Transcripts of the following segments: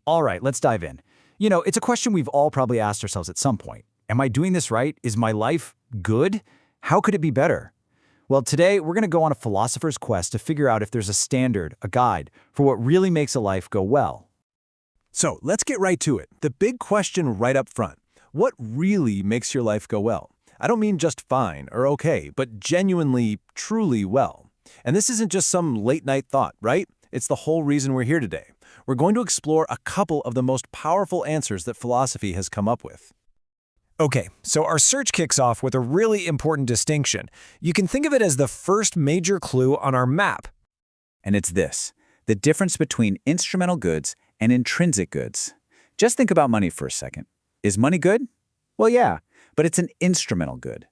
All right, let's dive in. It's a question we've all probably asked ourselves at some point. Am I doing this right? Is my life good? How could it be better? Well, today we're going to go on a philosopher's quest to figure out if there's a standard, a guide, for what really makes a life go well. So let's get right to it. The big question right up front. What really makes your life go well? I don't mean just fine or okay, but genuinely, truly well. And this isn't just some late-night thought, right? It's the whole reason we're here today. We're going to explore a couple of the most powerful answers that philosophy has come up with. Okay, so our search kicks off with a really important distinction. You can think of it as the first major clue on our map. And it's this: the difference between instrumental goods and intrinsic goods. Just think about money for a second. Is money good? Well, yeah, but it's an instrumental good.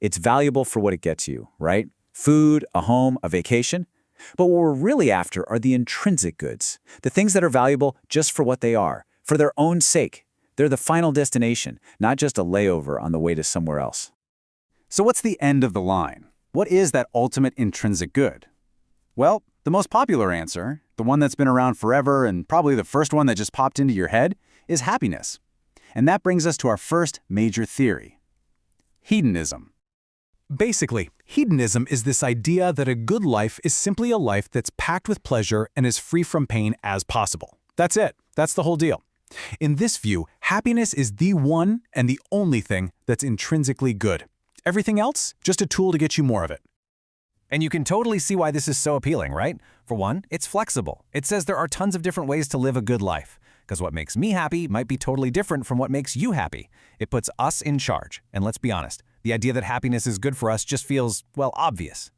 It's valuable for what it gets you, right? Food, a home, a vacation. But what we're really after are the intrinsic goods, the things that are valuable just for what they are, for their own sake. They're the final destination, not just a layover on the way to somewhere else. So what's the end of the line? What is that ultimate intrinsic good? Well, the most popular answer, the one that's been around forever and probably the first one that just popped into your head, is happiness. And that brings us to our first major theory: hedonism. Basically, hedonism is this idea that a good life is simply a life that's packed with pleasure and as free from pain as possible. That's it. That's the whole deal. In this view, happiness is the one and the only thing that's intrinsically good. Everything else, just a tool to get you more of it. And you can totally see why this is so appealing, right? For one, it's flexible. It says there are tons of different ways to live a good life, because what makes me happy might be totally different from what makes you happy. It puts us in charge. And let's be honest, the idea that happiness is good for us just feels, well, obvious.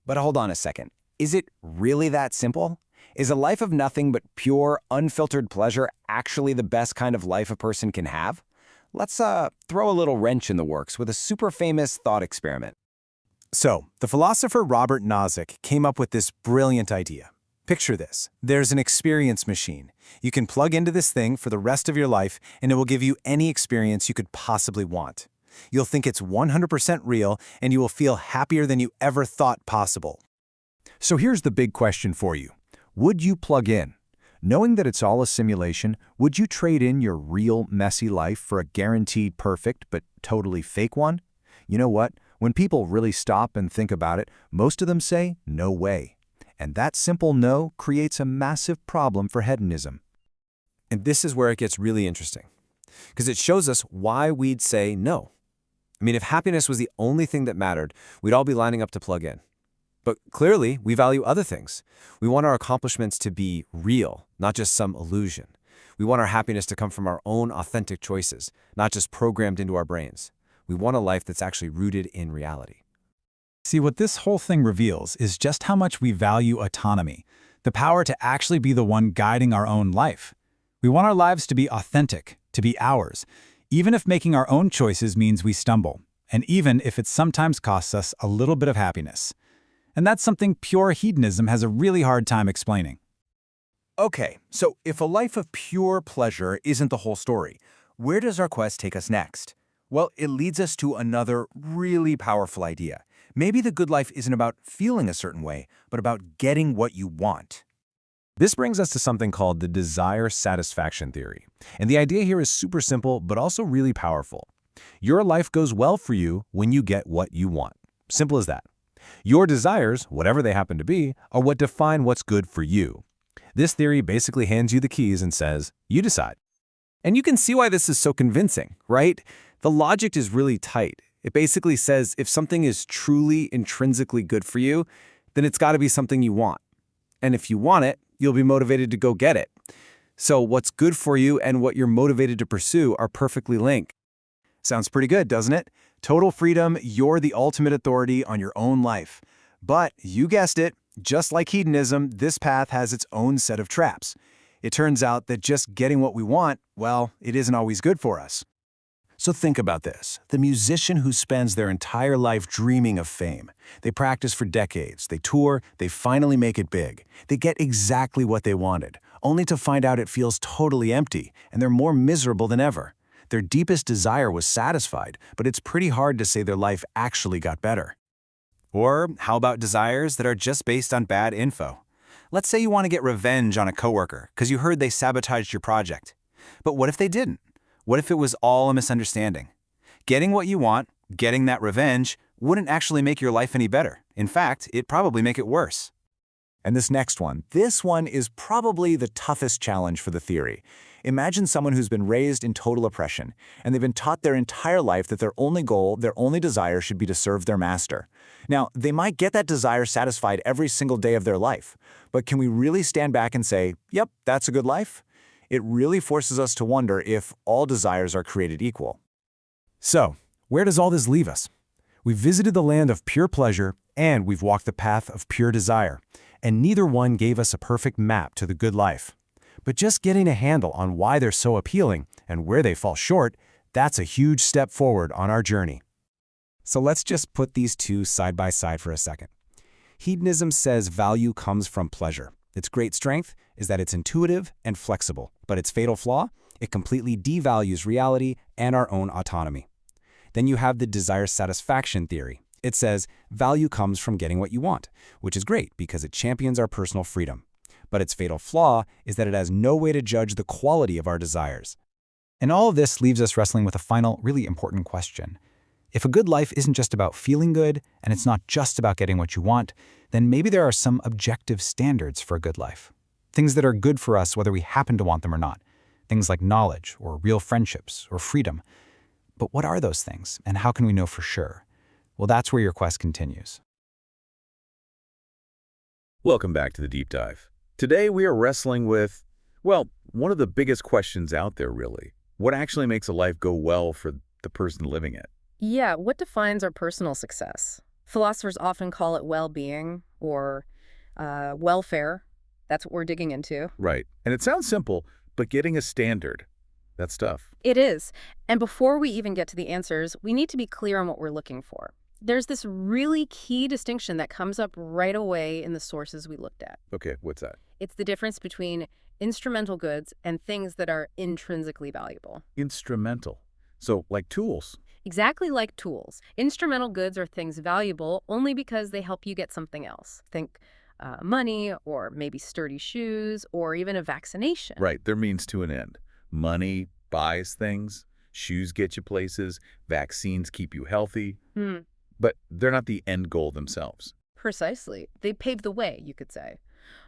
But hold on a second. Is it really that simple? Is a life of nothing but pure, unfiltered pleasure actually the best kind of life a person can have? Let's throw a little wrench in the works with a super famous thought experiment. So, the philosopher Robert Nozick came up with this brilliant idea. Picture this. There's an experience machine. You can plug into this thing for the rest of your life, and it will give you any experience you could possibly want. You'll think it's 100% real, and you will feel happier than you ever thought possible. So here's the big question for you. Would you plug in? Knowing that it's all a simulation, would you trade in your real, messy life for a guaranteed perfect but totally fake one? You know what? When people really stop and think about it, most of them say, no way. And that simple no creates a massive problem for hedonism. And this is where it gets really interesting, because it shows us why we'd say no. I mean, if happiness was the only thing that mattered, we'd all be lining up to plug in. But clearly, we value other things. We want our accomplishments to be real, not just some illusion. We want our happiness to come from our own authentic choices, not just programmed into our brains. We want a life that's actually rooted in reality. See, what this whole thing reveals is just how much we value autonomy, the power to actually be the one guiding our own life. We want our lives to be authentic, to be ours, even if making our own choices means we stumble, and even if it sometimes costs us a little bit of happiness. And that's something pure hedonism has a really hard time explaining. Okay, so if a life of pure pleasure isn't the whole story, where does our quest take us next? Well, it leads us to another really powerful idea. Maybe the good life isn't about feeling a certain way, but about getting what you want. This brings us to something called the desire satisfaction theory. And the idea here is super simple, but also really powerful. Your life goes well for you when you get what you want. Simple as that. Your desires, whatever they happen to be, are what define what's good for you. This theory basically hands you the keys and says, you decide. And you can see why this is so convincing, right? The logic is really tight. It basically says if something is truly intrinsically good for you, then it's got to be something you want. And if you want it, you'll be motivated to go get it. So what's good for you and what you're motivated to pursue are perfectly linked. Sounds pretty good, doesn't it? Total freedom, you're the ultimate authority on your own life. But you guessed it, just like hedonism, this path has its own set of traps. It turns out that just getting what we want, well, it isn't always good for us. So think about this. The musician who spends their entire life dreaming of fame. They practice for decades, they tour, they finally make it big. They get exactly what they wanted, only to find out it feels totally empty, and they're more miserable than ever. Their deepest desire was satisfied, but it's pretty hard to say their life actually got better. Or how about desires that are just based on bad info? Let's say you want to get revenge on a coworker because you heard they sabotaged your project. But what if they didn't? What if it was all a misunderstanding? Getting what you want, getting that revenge, wouldn't actually make your life any better. In fact, it'd probably make it worse. And this next one, this one is probably the toughest challenge for the theory. Imagine someone who's been raised in total oppression, and they've been taught their entire life that their only goal, their only desire should be to serve their master. Now, they might get that desire satisfied every single day of their life, but can we really stand back and say, yep, that's a good life? It really forces us to wonder if all desires are created equal. So, where does all this leave us? We've visited the land of pure pleasure, and we've walked the path of pure desire, and neither one gave us a perfect map to the good life. But just getting a handle on why they're so appealing and where they fall short, that's a huge step forward on our journey. So let's just put these two side by side for a second. Hedonism says value comes from pleasure. Its great strength is that it's intuitive and flexible, but its fatal flaw, it completely devalues reality and our own autonomy. Then you have the desire satisfaction theory. It says value comes from getting what you want, which is great because it champions our personal freedom. But its fatal flaw is that it has no way to judge the quality of our desires. And all of this leaves us wrestling with a final, really important question. If a good life isn't just about feeling good, and it's not just about getting what you want, then maybe there are some objective standards for a good life. Things that are good for us whether we happen to want them or not. Things like knowledge, or real friendships, or freedom. But what are those things, and how can we know for sure? Well, that's where your quest continues. Welcome back to the Deep Dive. Today we are wrestling with, well, one of the biggest questions out there, really. What actually makes a life go well for the person living it? Yeah, what defines our personal success? Philosophers often call it well-being or welfare. That's what we're digging into. Right. And it sounds simple, but getting a standard, that's tough. It is. And before we even get to the answers, we need to be clear on what we're looking for. There's this really key distinction that comes up right away in the sources we looked at. Okay, what's that? It's the difference between instrumental goods and things that are intrinsically valuable. Instrumental. So, like tools. Exactly like tools. Instrumental goods are things valuable only because they help you get something else. Think money, or maybe sturdy shoes, or even a vaccination. Right, they're means to an end. Money buys things, shoes get you places, vaccines keep you healthy. But they're not the end goal themselves. Precisely. They pave the way, you could say.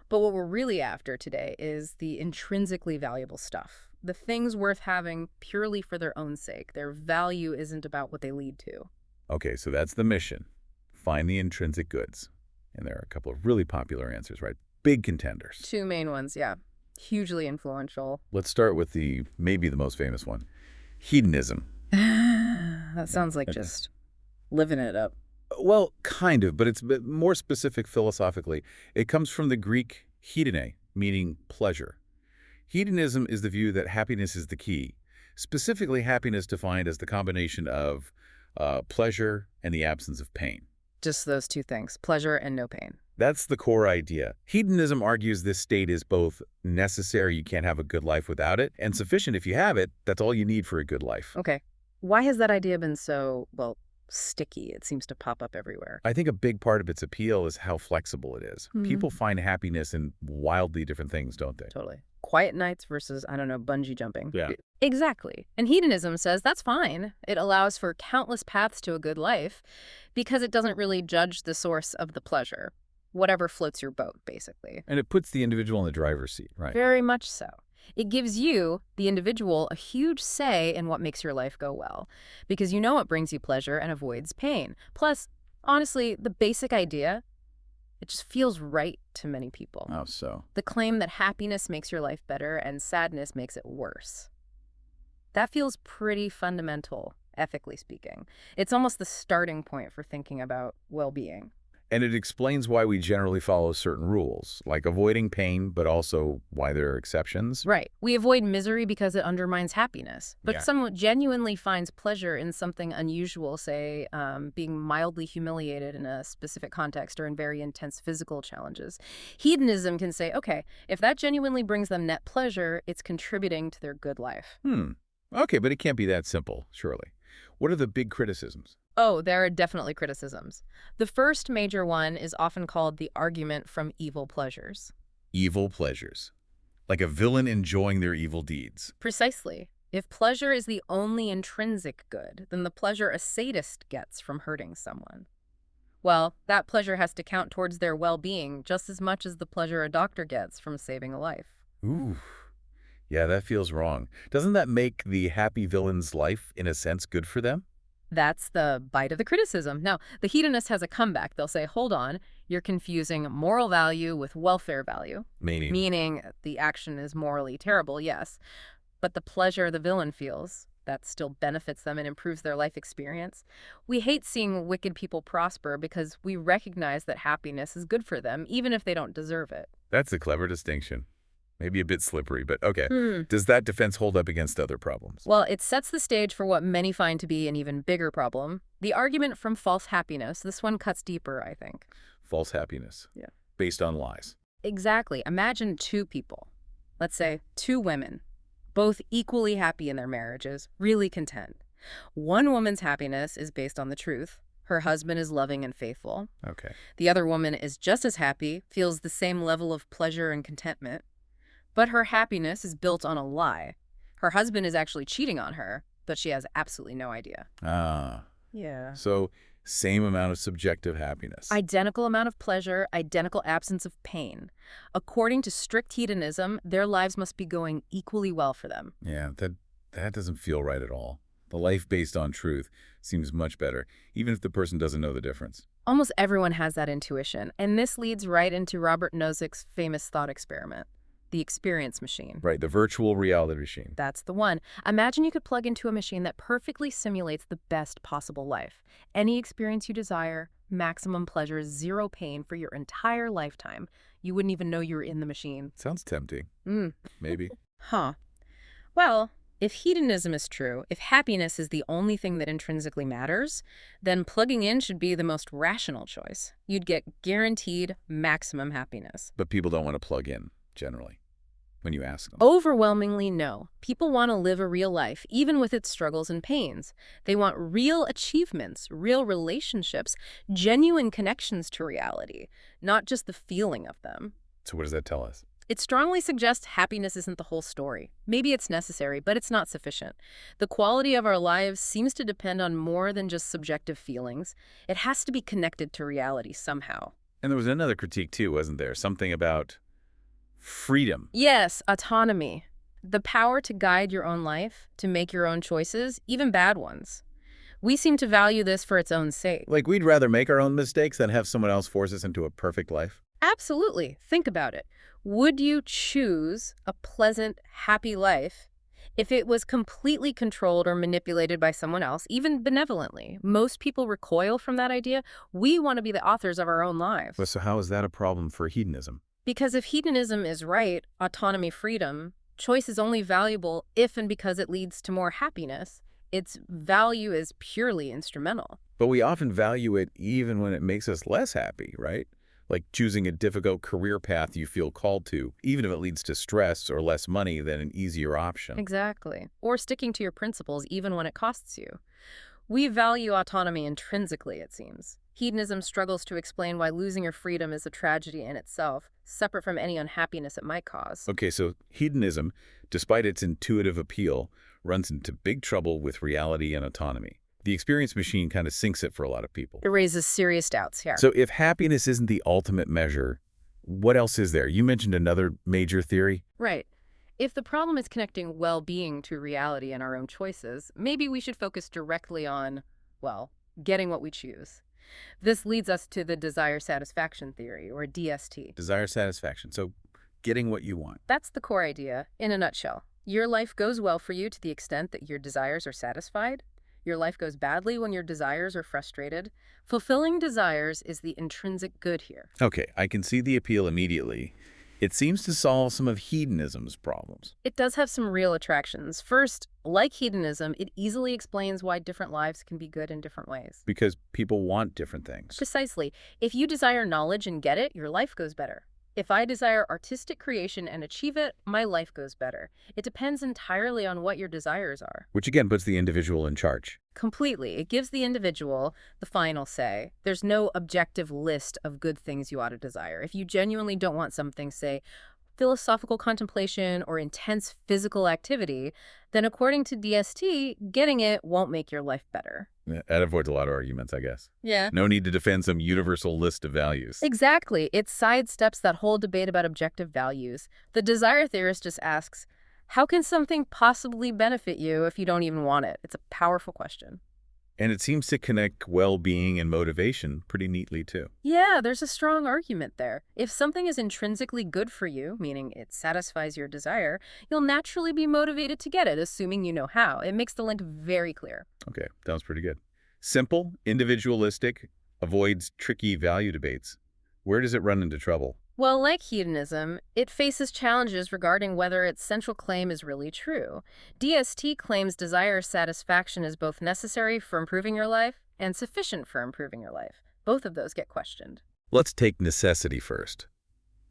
But what we're really after today is the intrinsically valuable stuff. The things worth having purely for their own sake. Their value isn't about what they lead to. Okay, so that's the mission. Find the intrinsic goods. And there are a couple of really popular answers, right? Big contenders. Two main ones, yeah. Hugely influential. Let's start with maybe the most famous one. Hedonism. That sounds like just living it up. Well, kind of, but it's a bit more specific philosophically. It comes from the Greek hedone, meaning pleasure. Hedonism is the view that happiness is the key, specifically happiness defined as the combination of pleasure and the absence of pain. Just those two things, pleasure and no pain. That's the core idea. Hedonism argues this state is both necessary, you can't have a good life without it, and sufficient if you have it, that's all you need for a good life. Okay. Why has that idea been so, well, sticky? It seems to pop up everywhere. I think a big part of its appeal is how flexible it is. People find happiness in wildly different things, don't they? Totally. Quiet nights versus, I don't know, bungee jumping. Yeah. Exactly. And hedonism says that's fine. It allows for countless paths to a good life because it doesn't really judge the source of the pleasure. Whatever floats your boat, basically. And it puts the individual in the driver's seat, right? Very much so. It gives you, the individual, a huge say in what makes your life go well, because you know what brings you pleasure and avoids pain. Plus, honestly, the basic idea, it just feels right to many people. Oh, so? The claim that happiness makes your life better and sadness makes it worse. That feels pretty fundamental, ethically speaking. It's almost the starting point for thinking about well-being. And it explains why we generally follow certain rules, like avoiding pain, but also why there are exceptions. Right. We avoid misery because it undermines happiness. But Yeah. someone genuinely finds pleasure in something unusual, say being mildly humiliated in a specific context or in very intense physical challenges. Hedonism can say, okay, if that genuinely brings them net pleasure, it's contributing to their good life. Okay, but it can't be that simple, surely. What are the big criticisms? Oh, there are definitely criticisms. The first major one is often called the argument from evil pleasures. evil pleasures. Like a villain enjoying their evil deeds. Precisely. If pleasure is the only intrinsic good, then the pleasure a sadist gets from hurting someone, well, that pleasure has to count towards their well-being just as much as the pleasure a doctor gets from saving a life. Ooh. Yeah, that feels wrong. Doesn't that make the happy villain's life, in a sense, good for them? That's the bite of the criticism. Now, the hedonist has a comeback. They'll say, hold on, you're confusing moral value with welfare value. Meaning the action is morally terrible, yes. But the pleasure the villain feels, that still benefits them and improves their life experience. We hate seeing wicked people prosper because we recognize that happiness is good for them, even if they don't deserve it. That's a clever distinction. Maybe a bit slippery, but okay. Does that defense hold up against other problems? Well, it sets the stage for what many find to be an even bigger problem. The argument from false happiness. This one cuts deeper, I think. False happiness. Yeah. Based on lies. Exactly. Imagine two people. Let's say two women. Both equally happy in their marriages, really content. One woman's happiness is based on the truth. Her husband is loving and faithful. Okay. The other woman is just as happy, feels the same level of pleasure and contentment. But her happiness is built on a lie. Her husband is actually cheating on her, but she has absolutely no idea. Yeah. So, same amount of subjective happiness. Identical amount of pleasure, identical absence of pain. According to strict hedonism, their lives must be going equally well for them. Yeah, that doesn't feel right at all. The life based on truth seems much better, even if the person doesn't know the difference. Almost everyone has that intuition, and this leads right into Robert Nozick's famous thought experiment. The experience machine. Right, the virtual reality machine. That's the one. Imagine you could plug into a machine that perfectly simulates the best possible life. Any experience you desire, maximum pleasure, zero pain for your entire lifetime. You wouldn't even know you were in the machine. Sounds tempting. Maybe. Huh. Well, if hedonism is true, if happiness is the only thing that intrinsically matters, then plugging in should be the most rational choice. You'd get guaranteed maximum happiness. But people don't want to plug in, generally, when you ask them. Overwhelmingly, no. People want to live a real life, even with its struggles and pains. They want real achievements, real relationships, genuine connections to reality, not just the feeling of them. So what does that tell us? It strongly suggests happiness isn't the whole story. Maybe it's necessary, but it's not sufficient. The quality of our lives seems to depend on more than just subjective feelings. It has to be connected to reality somehow. And there was another critique too, wasn't there? Something about freedom. Yes, autonomy. The power to guide your own life, to make your own choices, even bad ones. We seem to value this for its own sake. Like we'd rather make our own mistakes than have someone else force us into a perfect life. Absolutely. Think about it. Would you choose a pleasant, happy life if it was completely controlled or manipulated by someone else, even benevolently? Most people recoil from that idea. We want to be the authors of our own lives. Well, so how is that a problem for hedonism? Because if hedonism is right, autonomy, freedom, choice is only valuable if and because it leads to more happiness. Its value is purely instrumental. But we often value it even when it makes us less happy, right? Like choosing a difficult career path you feel called to, even if it leads to stress or less money than an easier option. Exactly. Or sticking to your principles even when it costs you. We value autonomy intrinsically, it seems. Hedonism struggles to explain why losing your freedom is a tragedy in itself, separate from any unhappiness it might cause. Okay, so hedonism, despite its intuitive appeal, runs into big trouble with reality and autonomy. The experience machine kind of sinks it for a lot of people. It raises serious doubts here. So if happiness isn't the ultimate measure, what else is there? You mentioned another major theory. Right. If the problem is connecting well-being to reality and our own choices, maybe we should focus directly on, well, getting what we choose. This leads us to the desire satisfaction theory, or DST. Desire satisfaction. So getting what you want. That's the core idea, in a nutshell. Your life goes well for you to the extent that your desires are satisfied. Your life goes badly when your desires are frustrated. Fulfilling desires is the intrinsic good here. Okay, I can see the appeal immediately. It seems to solve some of hedonism's problems. It does have some real attractions. First, like hedonism, it easily explains why different lives can be good in different ways. Because people want different things. Precisely. If you desire knowledge and get it, your life goes better. If I desire artistic creation and achieve it, my life goes better. It depends entirely on what your desires are. Which again puts the individual in charge. Completely. It gives the individual the final say. There's no objective list of good things you ought to desire. If you genuinely don't want something, say, philosophical contemplation or intense physical activity, then according to DST, getting it won't make your life better. Yeah, that avoids a lot of arguments, I guess. Yeah. No need to defend some universal list of values. Exactly. It sidesteps that whole debate about objective values. The desire theorist just asks, how can something possibly benefit you if you don't even want it? It's a powerful question. And it seems to connect well-being and motivation pretty neatly, too. Yeah, there's a strong argument there. If something is intrinsically good for you, meaning it satisfies your desire, you'll naturally be motivated to get it, assuming you know how. It makes the link very clear. Okay, sounds pretty good. Simple, individualistic, avoids tricky value debates. Where does it run into trouble? Well, like hedonism, it faces challenges regarding whether its central claim is really true. DST claims desire satisfaction is both necessary for improving your life and sufficient for improving your life. Both of those get questioned. Let's take necessity first.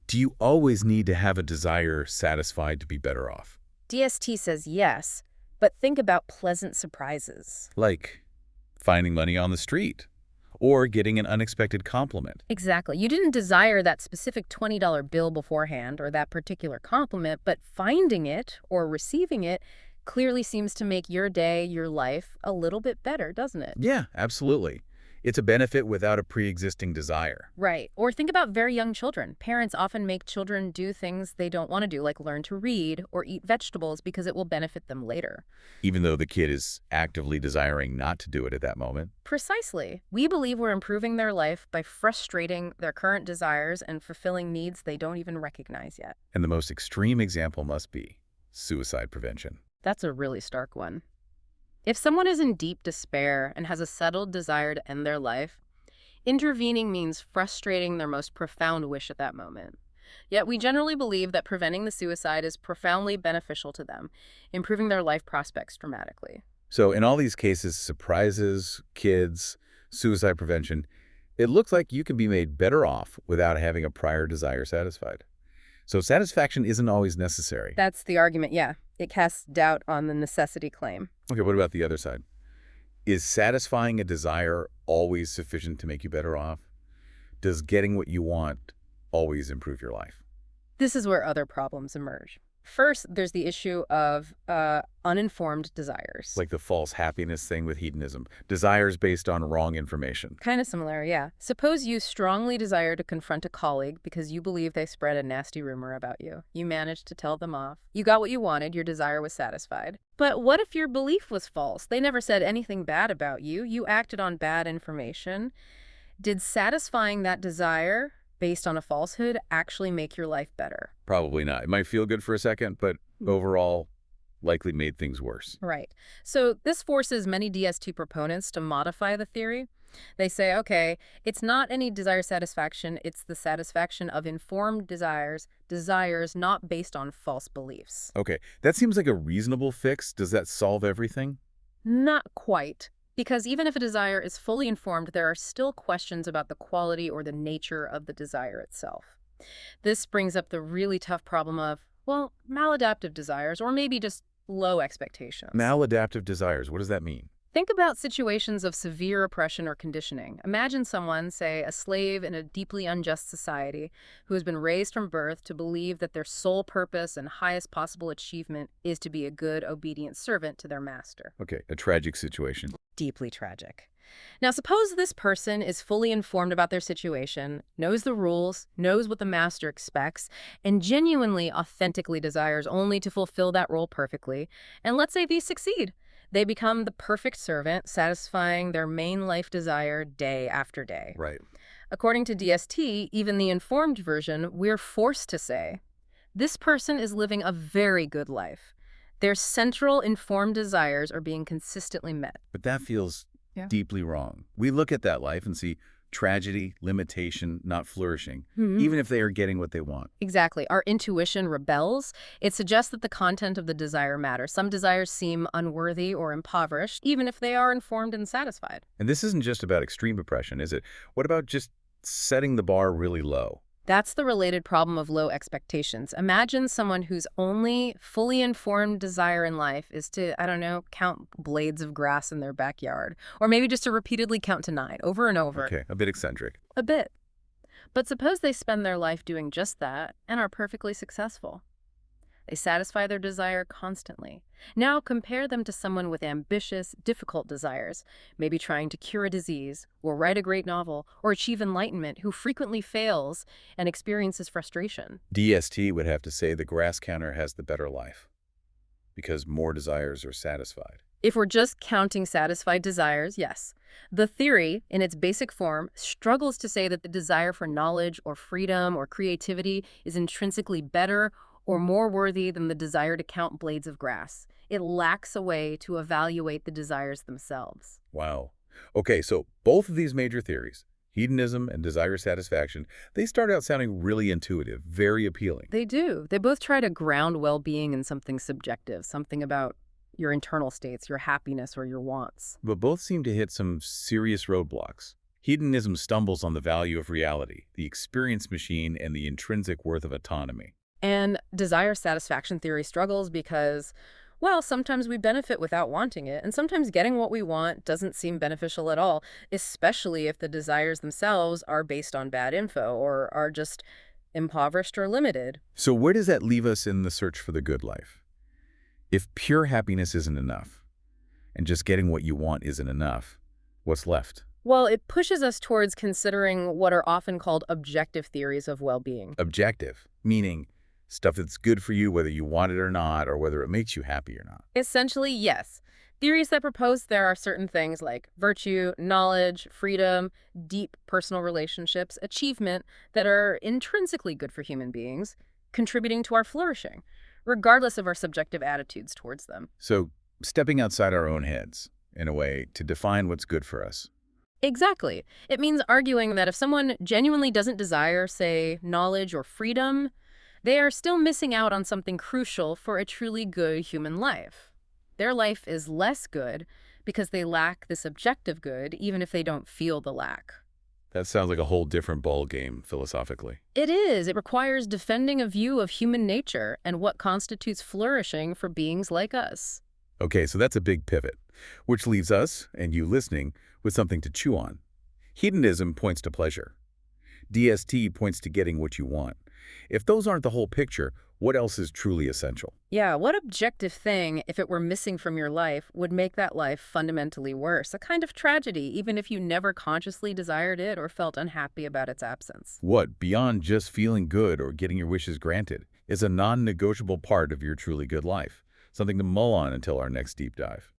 Do you always need to have a desire satisfied to be better off? DST says yes, but think about pleasant surprises. Like finding money on the street or getting an unexpected compliment. Exactly. You didn't desire that specific $20 bill beforehand or that particular compliment, but finding it or receiving it clearly seems to make your day, your life, a little bit better, doesn't it? Yeah, absolutely. It's a benefit without a pre-existing desire. Right. Or think about very young children. Parents often make children do things they don't want to do, like learn to read or eat vegetables because it will benefit them later. Even though the kid is actively desiring not to do it at that moment. Precisely. We believe we're improving their life by frustrating their current desires and fulfilling needs they don't even recognize yet. And the most extreme example must be suicide prevention. That's a really stark one. If someone is in deep despair and has a settled desire to end their life, intervening means frustrating their most profound wish at that moment. Yet we generally believe that preventing the suicide is profoundly beneficial to them, improving their life prospects dramatically. So in all these cases, surprises, kids, suicide prevention, it looks like you can be made better off without having a prior desire satisfied. So satisfaction isn't always necessary. That's the argument, yeah. It casts doubt on the necessity claim. Okay, what about the other side? Is satisfying a desire always sufficient to make you better off? Does getting what you want always improve your life? This is where other problems emerge. First, there's the issue of uninformed desires. Like the false happiness thing with hedonism. Desires based on wrong information. Kind of similar, yeah. Suppose you strongly desire to confront a colleague because you believe they spread a nasty rumor about you. You managed to tell them off. You got what you wanted, your desire was satisfied. But what if your belief was false? They never said anything bad about you. You acted on bad information. Did satisfying that desire based on a falsehood actually make your life better? Probably not. It might feel good for a second, but overall likely made things worse. Right. So this forces many DST proponents to modify the theory. They say, okay, it's not any desire satisfaction, it's the satisfaction of informed desires not based on false beliefs. Okay, that seems like a reasonable fix. Does that solve everything? Not quite. Because even if a desire is fully informed, there are still questions about the quality or the nature of the desire itself. This brings up the really tough problem of, well, maladaptive desires, or maybe just low expectations. Maladaptive desires, what does that mean? Think about situations of severe oppression or conditioning. Imagine someone, say a slave in a deeply unjust society, who has been raised from birth to believe that their sole purpose and highest possible achievement is to be a good, obedient servant to their master. Okay, a tragic situation. Deeply tragic. Now, suppose this person is fully informed about their situation, knows the rules, knows what the master expects, and genuinely, authentically desires only to fulfill that role perfectly. And let's say these succeed. They become the perfect servant, satisfying their main life desire day after day. Right. According to DST, even the informed version, we're forced to say, this person is living a very good life. Their central informed desires are being consistently met. But that feels deeply wrong. We look at that life and see tragedy, limitation, not flourishing, even if they are getting what they want. Exactly. Our intuition rebels. It suggests that the content of the desire matters. Some desires seem unworthy or impoverished, even if they are informed and satisfied. And this isn't just about extreme oppression, is it? What about just setting the bar really low? That's the related problem of low expectations. Imagine someone whose only fully informed desire in life is to, I don't know, count blades of grass in their backyard. Or maybe just to repeatedly count to 9 over and over. Okay, a bit eccentric. A bit. But suppose they spend their life doing just that and are perfectly successful. They satisfy their desire constantly. Now compare them to someone with ambitious, difficult desires, maybe trying to cure a disease, or write a great novel, or achieve enlightenment, who frequently fails and experiences frustration. DST would have to say the grass counter has the better life because more desires are satisfied. If we're just counting satisfied desires, yes. The theory, in its basic form, struggles to say that the desire for knowledge or freedom or creativity is intrinsically better or more worthy than the desire to count blades of grass. It lacks a way to evaluate the desires themselves. Wow. Okay, so both of these major theories, hedonism and desire satisfaction, they start out sounding really intuitive, very appealing. They do. They both try to ground well-being in something subjective, something about your internal states, your happiness, or your wants. But both seem to hit some serious roadblocks. Hedonism stumbles on the value of reality, the experience machine, and the intrinsic worth of autonomy. And desire satisfaction theory struggles because, well, sometimes we benefit without wanting it, and sometimes getting what we want doesn't seem beneficial at all, especially if the desires themselves are based on bad info or are just impoverished or limited. So where does that leave us in the search for the good life? If pure happiness isn't enough, and just getting what you want isn't enough, what's left? Well, it pushes us towards considering what are often called objective theories of well-being. Objective, meaning stuff that's good for you whether you want it or not, or whether it makes you happy or not. Essentially, yes. Theories that propose there are certain things like virtue, knowledge, freedom, deep personal relationships, achievement that are intrinsically good for human beings, contributing to our flourishing, regardless of our subjective attitudes towards them. So stepping outside our own heads, in a way, to define what's good for us. Exactly. It means arguing that if someone genuinely doesn't desire, say, knowledge or freedom, they are still missing out on something crucial for a truly good human life. Their life is less good because they lack this objective good, even if they don't feel the lack. That sounds like a whole different ballgame, philosophically. It is. It requires defending a view of human nature and what constitutes flourishing for beings like us. Okay, so that's a big pivot, which leaves us, and you listening, with something to chew on. Hedonism points to pleasure. DST points to getting what you want. If those aren't the whole picture, what else is truly essential? Yeah, what objective thing, if it were missing from your life, would make that life fundamentally worse? A kind of tragedy, even if you never consciously desired it or felt unhappy about its absence. What, beyond just feeling good or getting your wishes granted, is a non-negotiable part of your truly good life? Something to mull on until our next deep dive.